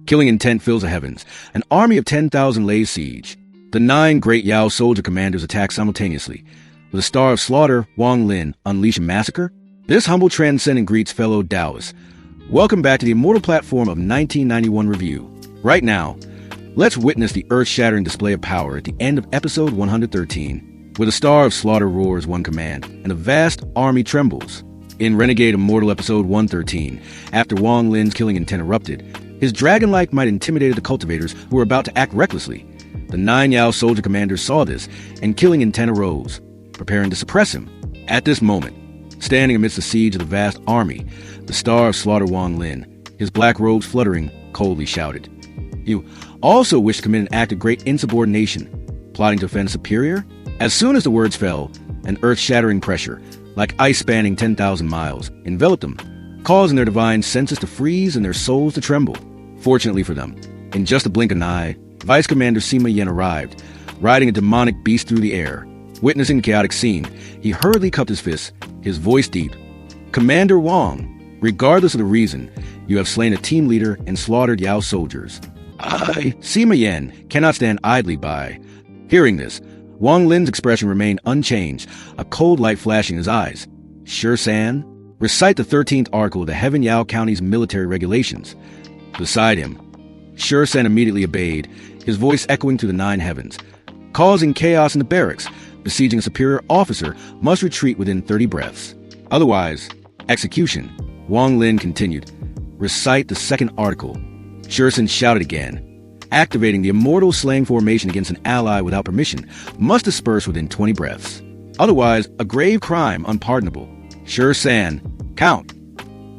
Killing intent fills the heavens. An army of 10,000 lays siege. The 9 great Yao soldier commanders attack simultaneously. With a star of slaughter, Wang Lin unleash a massacre? This humble transcendent greets fellow Taoists. Welcome back to the Immortal platform of 1991 review. Right now, let's witness the earth-shattering display of power at the end of episode 113, where the star of slaughter roars one command, and a vast army trembles. In Renegade Immortal episode 113, after Wang Lin's killing intent erupted, his dragon-like might intimidated the cultivators who were about to act recklessly. The 9 Yao soldier commanders saw this, and killing intent arose, preparing to suppress him. At this moment, standing amidst the siege of the vast army, the star of slaughter Wang Lin, his black robes fluttering, coldly shouted, "You also wish to commit an act of great insubordination, plotting to offend superior?" As soon as the words fell, an earth-shattering pressure, like ice spanning 10,000 miles, enveloped them, causing their divine senses to freeze and their souls to tremble. Fortunately for them, in just a blink of an eye, Vice Commander Sima Yan arrived, riding a demonic beast through the air. Witnessing the chaotic scene, he hurriedly cupped his fists, his voice deep. "Commander Wang, regardless of the reason, you have slain a team leader and slaughtered Yao soldiers. Sima Yan, cannot stand idly by." Hearing this, Wang Lin's expression remained unchanged, a cold light flashing in his eyes. "San, recite the 13th article of the Heaven Yao County's military regulations." Beside him, San immediately obeyed, his voice echoing through the 9 heavens. Causing chaos in the barracks, besieging a superior officer must retreat within 30 breaths. Otherwise, execution. Wang Lin continued, "Recite the 2nd article." San shouted again. Activating the immortal slaying formation against an ally without permission must disperse within 20 breaths. Otherwise, a grave crime unpardonable. San, count.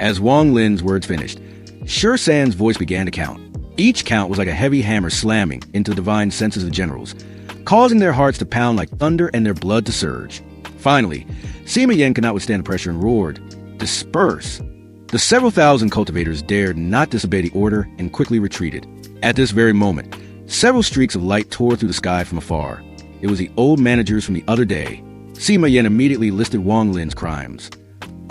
As Wang Lin's words finished, San's voice began to count. Each count was like a heavy hammer slamming into the divine senses of the generals, causing their hearts to pound like thunder and their blood to surge. Finally, Sima Yan could not withstand the pressure and roared, "Disperse!" The several thousand cultivators dared not disobey the order and quickly retreated. At this very moment, several streaks of light tore through the sky from afar. It was the old managers from the other day. Sima Yan immediately listed Wang Lin's crimes.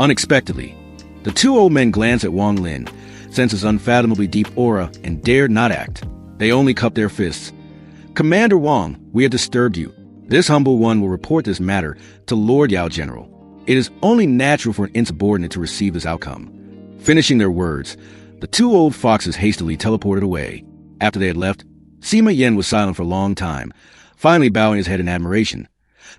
Unexpectedly, the 2 old men glanced at Wang Lin, sensed his unfathomably deep aura, and dared not act. They only cupped their fists. "Commander Wang, we have disturbed you. This humble one will report this matter to Lord Yao General. It is only natural for an insubordinate to receive this outcome." Finishing their words, the 2 old foxes hastily teleported away. After they had left, Sima Yan was silent for a long time, finally bowing his head in admiration.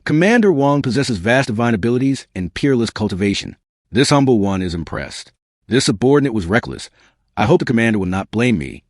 "Commander Wang possesses vast divine abilities and peerless cultivation. This humble one is impressed. This subordinate was reckless. I hope the commander will not blame me."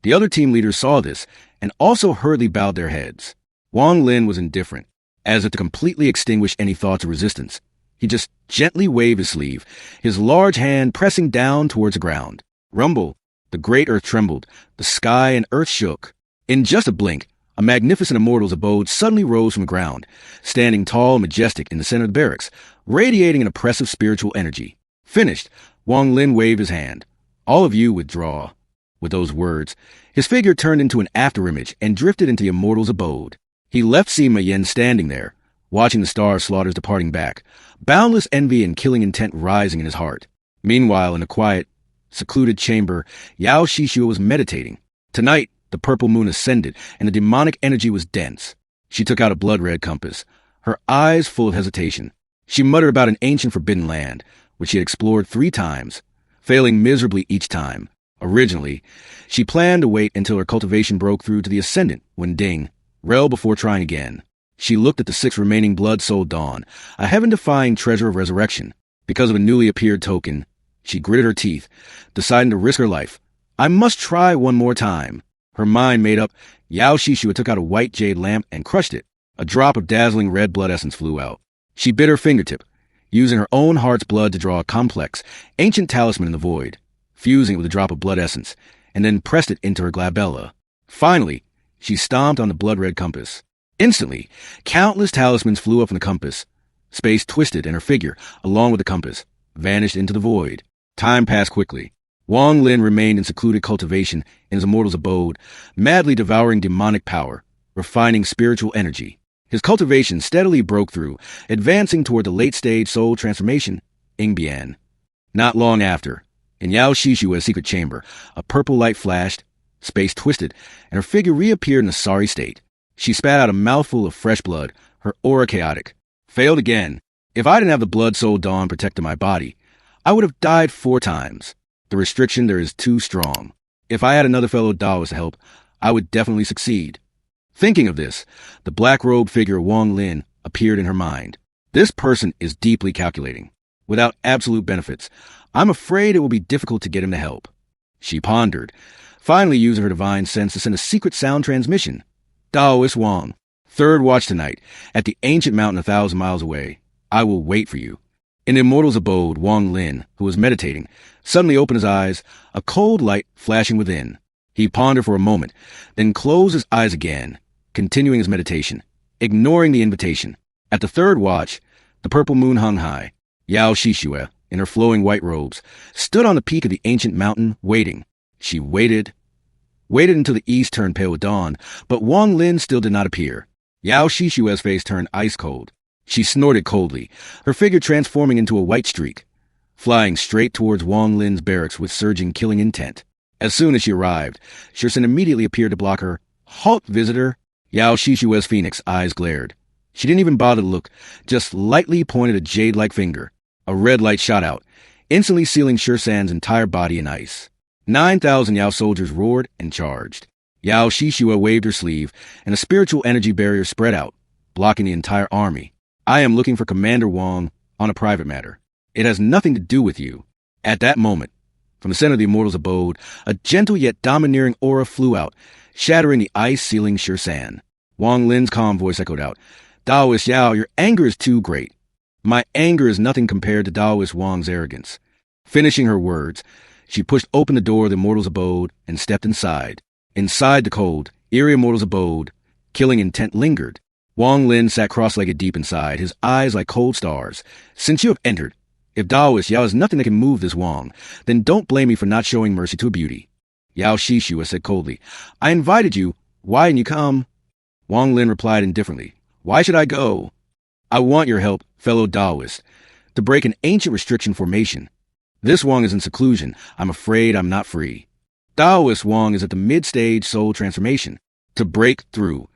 The other team leaders saw this and also hurriedly bowed their heads. Wang Lin was indifferent, as if to completely extinguish any thoughts of resistance. He just gently waved his sleeve, his large hand pressing down towards the ground. Rumble! The great earth trembled, the sky and earth shook. In just a blink, a magnificent immortal's abode suddenly rose from the ground, standing tall and majestic in the center of the barracks, radiating an oppressive spiritual energy. Finished, Wang Lin waved his hand. "All of you withdraw." With those words, his figure turned into an afterimage and drifted into the immortal's abode. He left Sima Yan standing there, watching the star of slaughters departing back, boundless envy and killing intent rising in his heart. Meanwhile, in a quiet, secluded chamber, Yao Xixue was meditating. Tonight, the purple moon ascended, and the demonic energy was dense. She took out a blood-red compass, her eyes full of hesitation. She muttered about an ancient forbidden land, which she had explored 3 times, failing miserably each time. Originally, she planned to wait until her cultivation broke through to the ascendant, when ding, rel before trying again. She looked at the 6 remaining blood-soul dawn, a heaven-defying treasure of resurrection. Because of a newly appeared token, she gritted her teeth, deciding to risk her life. "I must try one more time." Her mind made up, Yao Xixue took out a white jade lamp and crushed it. A drop of dazzling red blood essence flew out. She bit her fingertip, using her own heart's blood to draw a complex, ancient talisman in the void, fusing it with a drop of blood essence, and then pressed it into her glabella. Finally, she stomped on the blood-red compass. Instantly, countless talismans flew up from the compass. Space twisted, and her figure, along with the compass, vanished into the void. Time passed quickly. Wang Lin remained in secluded cultivation in his immortal's abode, madly devouring demonic power, refining spiritual energy. His cultivation steadily broke through, advancing toward the late-stage soul transformation, Ingbian. Not long after, in Yao Xixue's secret chamber, a purple light flashed, Space twisted, and her figure reappeared in a sorry state. She spat out a mouthful of fresh blood, her aura chaotic. Failed again. If I didn't have the Blood Soul Dawn protecting my body, I would have died 4 times. The restriction there is too strong. If I had another fellow Taoist to help, I would definitely succeed. Thinking of this, the black-robed figure Wang Lin appeared in her mind. This person is deeply calculating. Without absolute benefits, I'm afraid it will be difficult to get him to help. She pondered, finally using her divine sense to send a secret sound transmission. Taoist Wang, 3rd watch tonight, at the ancient mountain 1,000 miles away. I will wait for you. In the immortal's abode, Wang Lin, who was meditating, suddenly opened his eyes, a cold light flashing within. He pondered for a moment, then closed his eyes again, continuing his meditation, ignoring the invitation. At the 3rd watch, the purple moon hung high. Xixue, in her flowing white robes, stood on the peak of the ancient mountain, waiting. She waited until the east turned pale with dawn, but Wang Lin still did not appear. Xixue's face turned ice cold. She snorted coldly, her figure transforming into a white streak, flying straight towards Wang Lin's barracks with surging killing intent. As soon as she arrived, Xixue immediately appeared to block her. Halt, visitor! Xixue's phoenix eyes glared. She didn't even bother to look, just lightly pointed a jade-like finger. A red light shot out, instantly sealing Xixue's entire body in ice. 9,000 Yao soldiers roared and charged. Xixue waved her sleeve, and a spiritual energy barrier spread out, blocking the entire army. I am looking for Commander Wang on a private matter. It has nothing to do with you. At that moment, from the center of the immortal's abode, a gentle yet domineering aura flew out, shattering the ice-sealing Xixue. Wang Lin's calm voice echoed out, Taoist Yao, your anger is too great. My anger is nothing compared to Taoist Wang's arrogance. Finishing her words, she pushed open the door of the immortal's abode and stepped inside. Inside the cold, eerie immortal's abode, killing intent lingered. Wang Lin sat cross-legged deep inside, his eyes like cold stars. Since you have entered, if Taoist Yao has nothing that can move this Wang, then don't blame me for not showing mercy to a beauty. Xixue said coldly, I invited you. Why didn't you come? Wang Lin replied indifferently, Why should I go? I want your help, fellow Taoist, to break an ancient restriction formation. This Wang is in seclusion. I'm afraid I'm not free. Taoist Wang is at the mid-stage soul transformation. To break through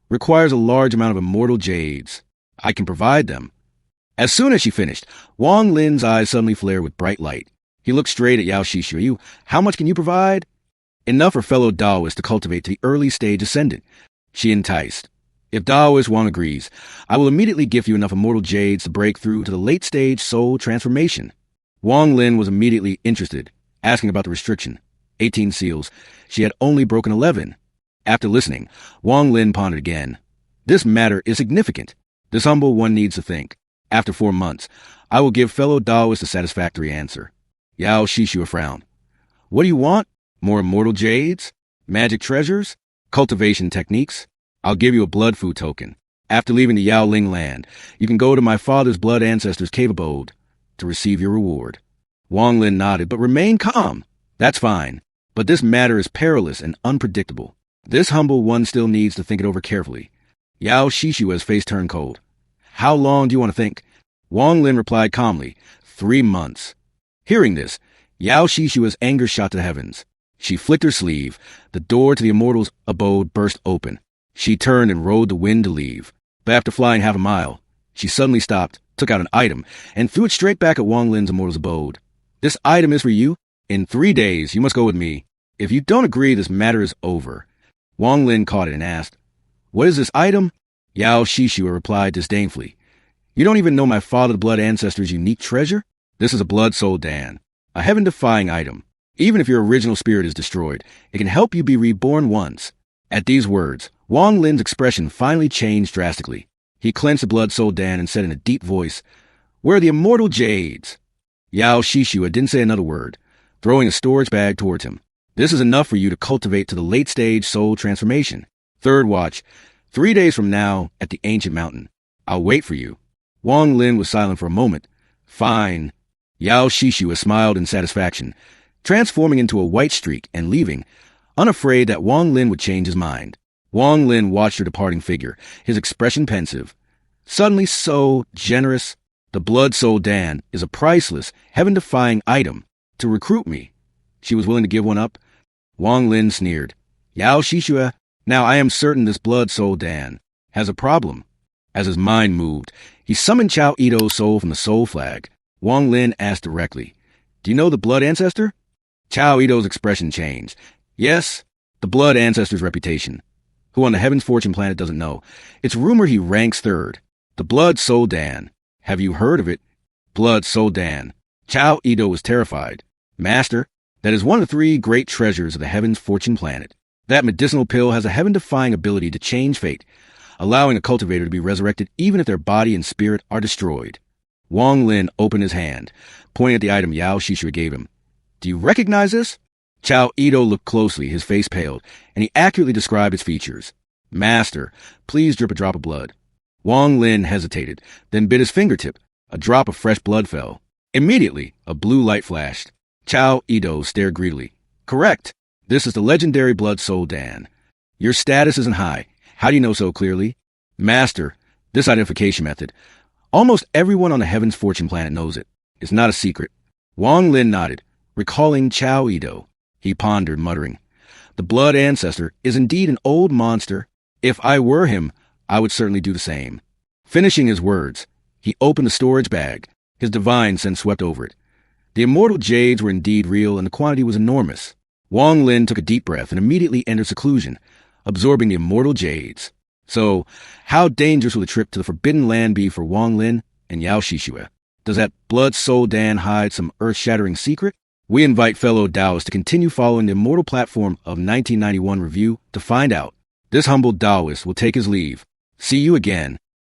requires a large amount of immortal jades. I can provide them. As soon as she finished, Wang Lin's eyes suddenly flared with bright light. He looked straight at Xixue. How much can you provide? Enough for fellow Taoists to cultivate to the early stage ascendant. She enticed. If Taoist Wang agrees, I will immediately give you enough immortal jades to break through to the late stage soul transformation. Wang Lin was immediately interested, asking about the restriction. 18 seals. She had only broken 11. After listening, Wang Lin pondered again. This matter is significant. This humble one needs to think. After 4 months, I will give fellow Taoists a satisfactory answer. Xixue frowned. What do you want? More immortal jades? Magic treasures? Cultivation techniques? I'll give you a blood food token. After leaving the Yaoling land, you can go to my father's blood ancestors' cave abode to receive your reward. Wang Lin nodded, but remained calm. That's fine, but this matter is perilous and unpredictable. This humble one still needs to think it over carefully. Xixue's face turned cold. How long do you want to think? Wang Lin replied calmly, 3 months. Hearing this, Xixue's anger shot to the heavens. She flicked her sleeve. The door to the immortal's abode burst open. She turned and rode the wind to leave. But after flying half a mile, she suddenly stopped, took out an item, and threw it straight back at Wang Lin's immortal's abode. This item is for you. In 3 days, you must go with me. If you don't agree, this matter is over. Wang Lin caught it and asked, What is this item? Xixue replied disdainfully, You don't even know my father's blood ancestor's unique treasure? This is a blood soul Dan, a heaven-defying item. Even if your original spirit is destroyed, it can help you be reborn once. At these words, Wang Lin's expression finally changed drastically. He clenched the blood soul Dan and said in a deep voice, Where are the immortal jades? Xixue didn't say another word, throwing a storage bag towards him. This is enough for you to cultivate to the late-stage soul transformation. 3rd watch, 3 days from now at the ancient mountain. I'll wait for you. Wang Lin was silent for a moment. Fine. Xixue smiled in satisfaction, transforming into a white streak and leaving, unafraid that Wang Lin would change his mind. Wang Lin watched her departing figure, his expression pensive. Suddenly so generous. The blood soul Dan is a priceless, heaven-defying item. To recruit me, she was willing to give one up. Wang Lin sneered. Yao Xixue, now I am certain this blood soul Dan has a problem. As his mind moved, he summoned Chao Ito's soul from the soul flag. Wang Lin asked directly, "Do you know the blood ancestor?" Chao Ito's expression changed. "Yes, the blood ancestor's reputation. Who on the Heaven's Fortune planet doesn't know? It's rumored he ranks third. The blood soul Dan. Have you heard of it?" Blood soul Dan. Chao Ito was terrified. "Master, that is one of the 3 great treasures of the Heaven's Fortune planet. That medicinal pill has a heaven-defying ability to change fate, allowing a cultivator to be resurrected even if their body and spirit are destroyed." Wang Lin opened his hand, pointing at the item Yao Xixue gave him. "Do you recognize this?" Chao Ito looked closely, his face paled, and he accurately described its features. "Master, please drip a drop of blood." Wang Lin hesitated, then bit his fingertip. A drop of fresh blood fell. Immediately, a blue light flashed. Chao Ito stared greedily. "Correct. This is the legendary blood soul Dan. Your status isn't high. How do you know so clearly?" "Master, this identification method. Almost everyone on the Heaven's Fortune planet knows it. It's not a secret." Wang Lin nodded, recalling Chao Ito. He pondered, muttering, "The blood ancestor is indeed an old monster. If I were him, I would certainly do the same." Finishing his words, he opened the storage bag. His divine sense swept over it. The immortal jades were indeed real, and the quantity was enormous. Wang Lin took a deep breath and immediately entered seclusion, absorbing the immortal jades. So, how dangerous will the trip to the Forbidden Land be for Wang Lin and Yao Xixue? Does that blood soul Dan hide some earth-shattering secret? We invite fellow Taoists to continue following the immortal platform of 1991 Review to find out. This humble Taoist will take his leave. See you again.